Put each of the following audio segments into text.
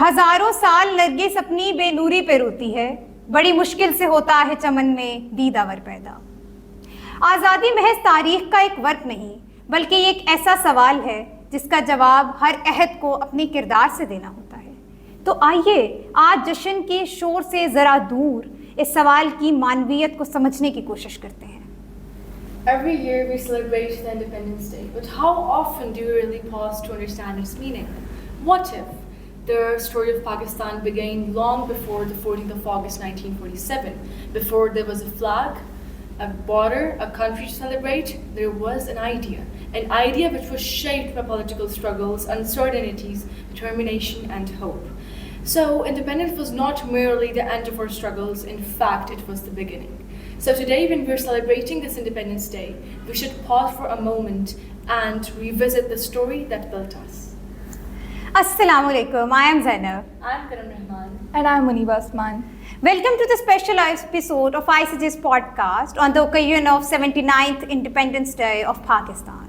हजारों साल नरगिस अपनी बेनूरी पे रोती है, बड़ी मुश्किल से होता है चमन में दीदावर पैदा। आज़ादी महज तारीख का एक वर्क नहीं, बल्कि एक ऐसा सवाल है जिसका जवाब हर अहद को अपने किरदार से देना होता है। तो आइए आज जश्न के शोर से ज़रा दूर इस सवाल की मानवीयत को समझने की कोशिश करते हैं। Every year we celebrate the Independence Day, but how often do we really pause to understand its meaning? What if the story of Pakistan began long before the 14th of August 1947? Before there was a flag, a border, a country to celebrate, there was an idea which was shaped by political struggles, uncertainties, determination, and hope. So independence was not merely the end of our struggles, in fact, it was the beginning. So today, when we're celebrating this Independence Day, we should pause for a moment and revisit the story that built us. Assalamu alaikum, I am Zainab. I'm Karam Rahman. And I'm Muniba Osman. Welcome to the special episode of ICJ's podcast on the occasion of 79th Independence Day of Pakistan.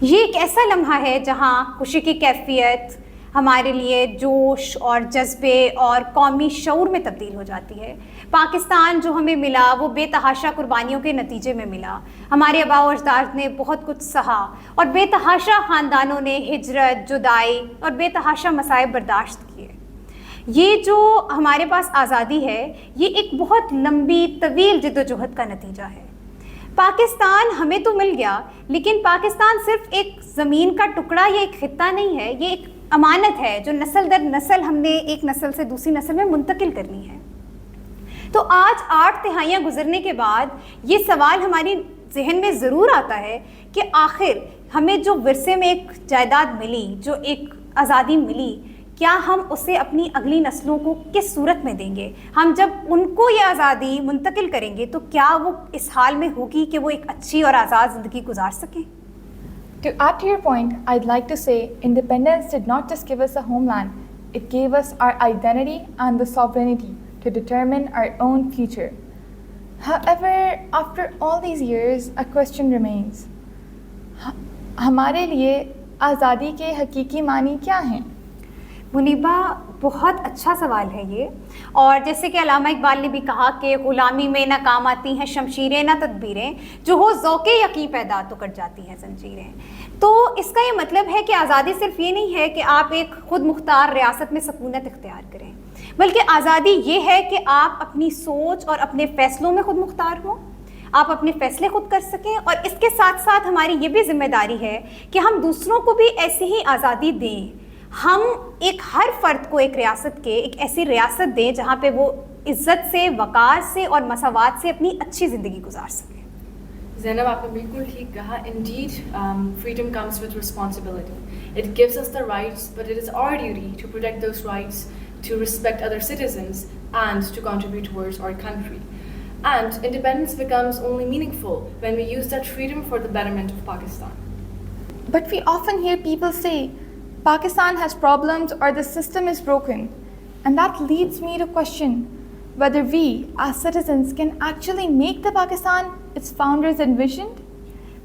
ये एक ऐसा लम्हा है जहाँ खुशी की कैफियत हमारे लिए जोश और जज्बे और कौमी शऊर में तब्दील हो जाती है। पाकिस्तान जो हमें मिला वो बेतहाशा कुर्बानियों के नतीजे में मिला। हमारे आबा और अजदाद ने बहुत कुछ सहा और बेतहाशा ख़ानदानों ने हिजरत, जुदाई और बेतहाशा मसाइब बर्दाश्त किए। ये जो हमारे पास आज़ादी है ये एक बहुत लंबी तवील जिद्दोजहद का नतीजा है। पाकिस्तान हमें तो मिल गया, लेकिन पाकिस्तान सिर्फ एक ज़मीन का टुकड़ा या एक खित्ता नहीं है, ये एक अमानत है जो नस्ल दर नस्ल हमने एक नस्ल से दूसरी नस्ल में मुंतकिल करनी है। तो आज 8 तिहाइयाँ गुजरने के बाद ये सवाल हमारी जहन में ज़रूर आता है कि आखिर हमें जो विरसे में एक जायदाद मिली, जो एक आज़ादी मिली, क्या हम उसे अपनी अगली नस्लों को किस सूरत में देंगे? हम जब उनको ये आज़ादी मुंतकिल करेंगे तो क्या वो इस हाल में होगी कि वो एक अच्छी और आज़ाद ज़िंदगी गुजार सकें? To add to your point, I'd like to say independence did not just give us a homeland, it gave us our identity and the sovereignty to determine our own future. However, after all these years, a question remains. हमारे लिए आज़ादी के हकीकी मानी क्या हैं? मुनीबा, बहुत अच्छा सवाल है ये। और जैसे कि अल्लामा इकबाल ने भी कहा कि ग़ुलामी में ना काम आती हैं शमशीरें ना तदबीरें, जो हो ज़ौक़े यक़ीन पैदा तो कट जाती हैं ज़ंजीरें। तो इसका ये मतलब है कि आज़ादी सिर्फ ये नहीं है कि आप एक ख़ुद मुख्तार रियासत में सकूनत इख्तियार करें, बल्कि आज़ादी ये है कि आप अपनी सोच और अपने फ़ैसलों में ख़ुद मुख्तार हों, आप अपने फ़ैसले खुद कर सकें। और इसके साथ साथ हमारी ये भी ज़िम्मेदारी है कि हम दूसरों को भी ऐसी ही आज़ादी दें। हम एक हर फ़र्द को एक रियासत के एक ऐसी रियासत दें जहाँ पे वो इज़्ज़त से, वक़ार से और मसावात से अपनी अच्छी ज़िंदगी गुजार सकें। Zainab, आपने बिल्कुल ठीक कहा. Indeed, freedom comes with responsibility. It gives us the rights, but it is our duty to protect those rights, to respect other citizens, and to contribute towards our country. And independence becomes only meaningful when we use that freedom for the betterment of Pakistan. But we often hear people say, Pakistan has problems or the system is broken. And that leads me to question whether we, as citizens, can actually make the Pakistan its founders envisioned?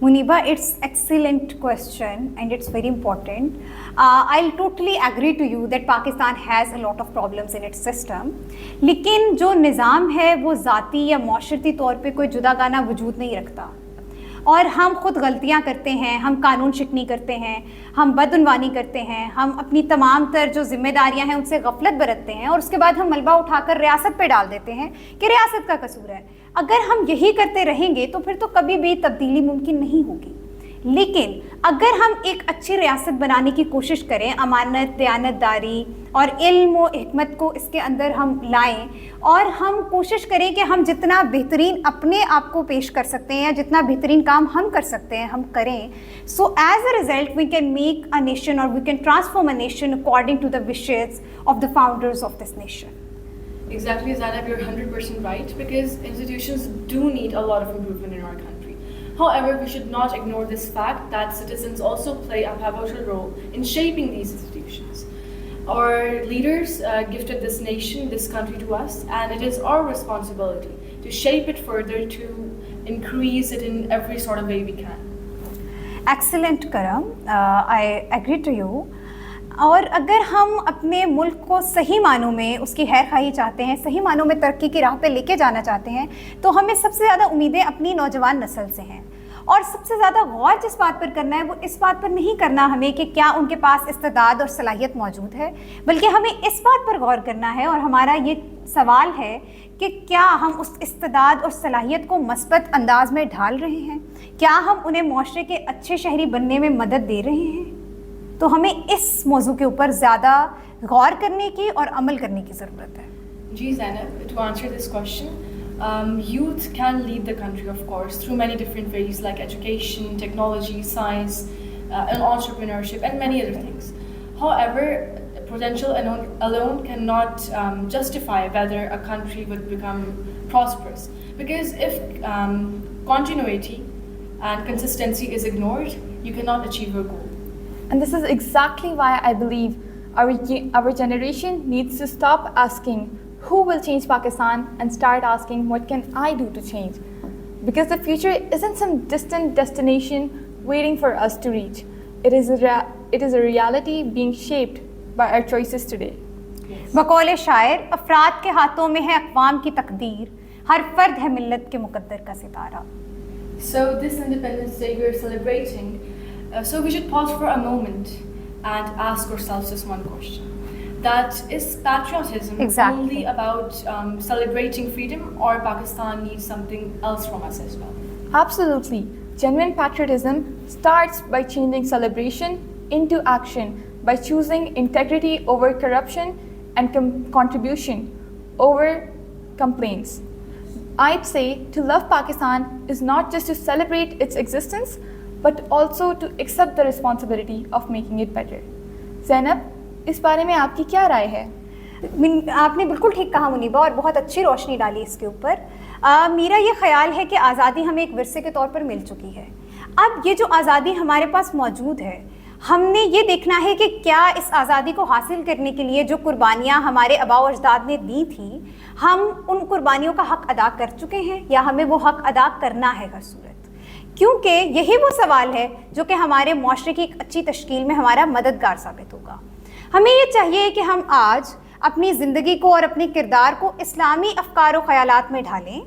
Muniba, it's excellent question and it's very important. I'll totally agree to you that Pakistan has a lot of problems in its system. लेकिन जो निज़ाम है वो ज़ाती या माशरती तौर पे कोई जुदागाना वजूद नहीं रखता और हम खुद गलतियां करते हैं, हम कानून शिकनी करते हैं, हम बदउनवानी करते हैं, हम अपनी तमाम तर जो जिम्मेदारियां हैं उनसे गफलत बरतते हैं और उसके बाद हम मलबा उठाकर रियासत पे डाल देते हैं कि रियासत का कसूर है। अगर हम यही करते रहेंगे तो फिर तो कभी भी तब्दीली मुमकिन नहीं होगी। लेकिन अगर हम एक अच्छी रियासत बनाने की कोशिश करें, अमानत, दयानतदारी और इल्म व हिकमत को इसके अंदर हम लाएं और हम कोशिश करें कि हम जितना बेहतरीन अपने आप को पेश कर सकते हैं या जितना बेहतरीन काम हम कर सकते हैं हम करें, so as a result we can make a nation और we can transform a nation according to the wishes of the founders of this nation. Exactly, Zainab, you're 100% right, because institutions do need a lot of improvement in our country. However, we should not ignore this fact that citizens also play a pivotal role in shaping these institutions. Our leaders gifted this nation, this country to us, and it is our responsibility to shape it further, to increase it in every sort of way we can. Excellent, Karam. I agree to you. और अगर हम अपने मुल्क को सही मानों में उसकी खैरखाई चाहते हैं, सही मानों में तरक्की की राह पे लेके जाना चाहते हैं, तो हमें सबसे ज़्यादा उम्मीदें अपनी नौजवान नस्ल से हैं। और सबसे ज़्यादा गौर जिस बात पर करना है वो इस बात पर नहीं करना हमें कि क्या उनके पास इस्तेदाद और सलाहियत मौजूद है, बल्कि हमें इस बात पर गौर करना है, और हमारा ये सवाल है कि क्या हम उस इस्तेदाद और सलाहियत को मस्बत अंदाज में ढाल रहे हैं, क्या हम उन्हें मुआशरे के अच्छे शहरी बनने में मदद दे रहे हैं। तो हमें इस मौजू के ऊपर ज़्यादा गौर करने की और अमल करने की ज़रूरत है। Ji Zainab, to answer this question, youth can lead the country, of course, through many different ways like education, technology, science, and entrepreneurship, and many other things. However, potential alone cannot justify whether a country would become prosperous. Because if continuity and consistency is ignored, you cannot achieve your goal. And this is exactly why I believe our generation needs to stop asking who will change Pakistan and start asking what can I do to change. Because the future isn't some distant destination waiting for us to reach. It is a reality being shaped by our choices today. बकौले शायर, अफराद के हाथों में है अक़वाम की तकदीर, हर फर्द है मिल्लत के मुकद्दर का सितारा। So this Independence Day we are celebrating. So we should pause for a moment and ask ourselves this one question. That is patriotism only about celebrating freedom, or Pakistan needs something else from us as well? Absolutely. Genuine patriotism starts by changing celebration into action, by choosing integrity over corruption and contribution over complaints. I'd say to love Pakistan is not just to celebrate its existence, but also to accept the responsibility of making it better. Zainab, इस बारे में आपकी क्या राय है? आपने बिल्कुल ठीक कहा मुनीबा, और बहुत अच्छी रोशनी डाली इसके ऊपर। मेरा ये ख्याल है कि आज़ादी हमें एक विरसे के तौर पर मिल चुकी है। अब ये जो आज़ादी हमारे पास मौजूद है, हमने ये देखना है कि क्या इस आज़ादी को हासिल करने के लिए जो कुर्बानियाँ हमारे आबा व अजदाद ने दी थी, हम उन कुर्बानियों का हक़ अदा कर चुके हैं, या हमें वो हक़ अदा करना है हर सूरत। क्योंकि यही वो सवाल है जो कि हमारे मुआशरे की एक अच्छी तश्कील में हमारा मददगार साबित होगा। हमें ये चाहिए कि हम आज अपनी ज़िंदगी को और अपने किरदार को इस्लामी अफकार व ख़यालात में ढालें,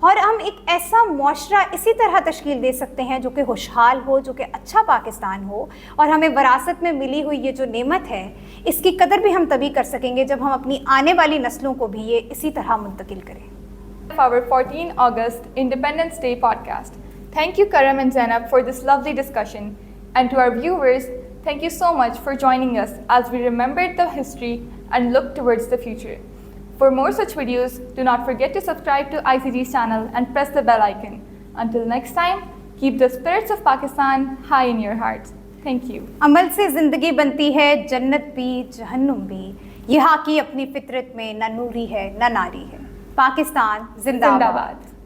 और हम एक ऐसा मुआशरा इसी तरह तश्कील दे सकते हैं जो कि खुशहाल हो, जो कि अच्छा पाकिस्तान हो, और हमें विरासत में मिली हुई ये जो नेमत है इसकी कदर भी हम तभी कर सकेंगे जब हम अपनी आने वाली नस्लों को भी ये इसी तरह मुंतकिल करें। Our 14 August Independence Day podcast. Thank you, Karam and Zainab, for this lovely discussion. And to our viewers, thank you so much for joining us as we remembered the history and look towards the future. For more such videos, do not forget to subscribe to ICG's channel and press the bell icon. Until next time, keep the spirits of Pakistan high in your hearts. Thank you. अमल से ज़िंदगी बनती है जन्नत भी जहन्नुम भी, यहाँ की अपनी फितरत में न नूरी है न नारी है। पाकिस्तान जिंदाबाद।